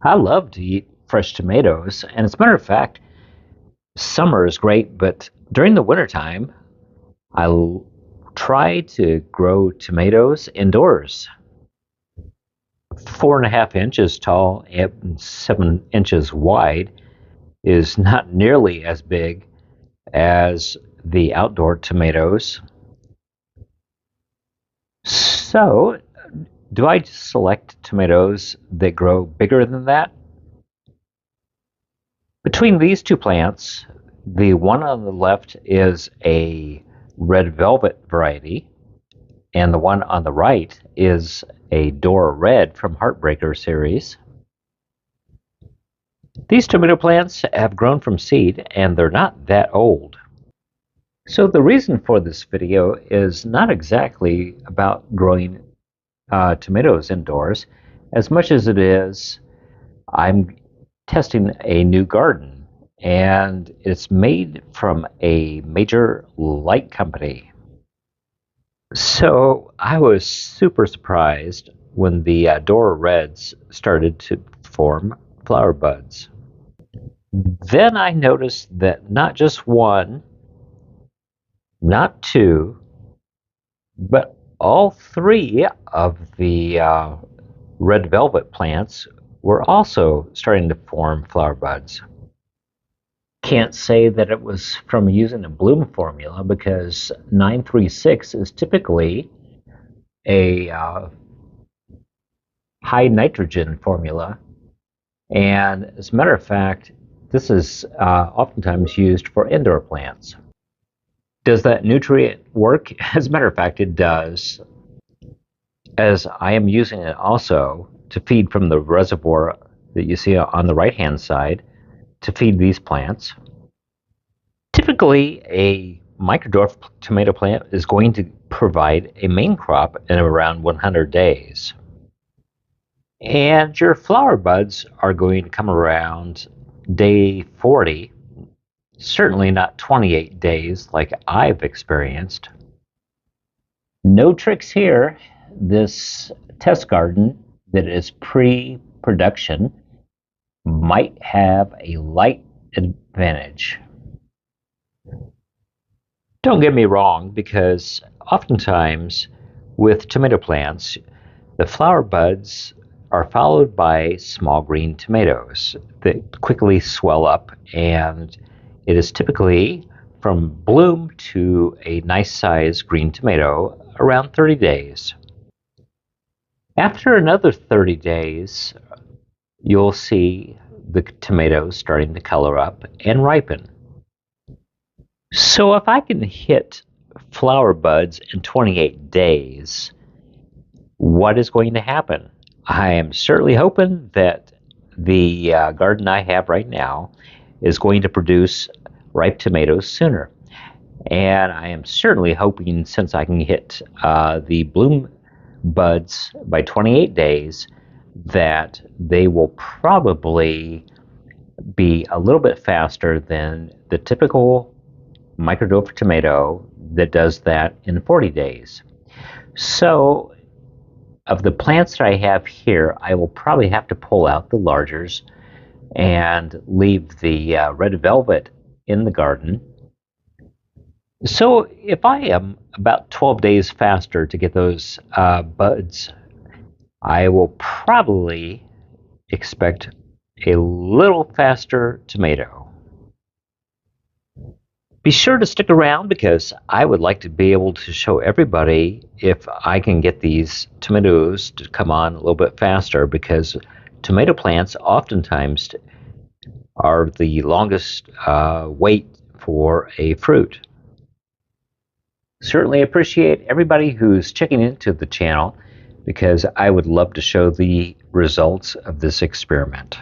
I love to eat fresh tomatoes, and as a matter of fact, summer is great, but during the wintertime, try to grow tomatoes indoors. 4.5 inches tall and 7 inches wide is not nearly as big as the outdoor tomatoes. So, do I select tomatoes that grow bigger than that? Between these two plants, the one on the left is a red velvet variety, and the one on the right is a Dora Red from Heartbreaker series. These tomato plants have grown from seed, and they're not that old. So the reason for this video is not exactly about growing tomatoes indoors, as much as it is I'm testing a new garden, and it's made from a major light company. So I was super surprised when the Dora Reds started to form flower buds. Then I noticed that not just one, not two, but all three of the red velvet plants were also starting to form flower buds. Can't say that it was from using a bloom formula because 936 is typically a high nitrogen formula, and as a matter of fact, this is oftentimes used for indoor plants. Does that nutrient work? As a matter of fact, it does, as I am using it also to feed from the reservoir that you see on the right hand side to feed these plants. Typically, a microdwarf tomato plant is going to provide a main crop in around 100 days. And your flower buds are going to come around day 40, certainly not 28 days like I've experienced. No tricks here. This test garden that is pre-production might have a light advantage. Don't get me wrong, because oftentimes with tomato plants, the flower buds are followed by small green tomatoes that quickly swell up, and it is typically from bloom to a nice sized green tomato around 30 days. After another 30 days, you'll see the tomatoes starting to color up and ripen. So if I can hit flower buds in 28 days, what is going to happen? I am certainly hoping that the garden I have right now is going to produce ripe tomatoes sooner. And I am certainly hoping, since I can hit the bloom buds by 28 days, that they will probably be a little bit faster than the typical microdwarf tomato that does that in 40 days. So of the plants that I have here, I will probably have to pull out the largers and leave the red velvet in the garden. So if I am about 12 days faster to get those buds, I will probably expect a little faster tomato. Be sure to stick around, because I would like to be able to show everybody if I can get these tomatoes to come on a little bit faster, because tomato plants oftentimes are the longest wait for a fruit. Certainly appreciate everybody who's checking into the channel, because I would love to show the results of this experiment.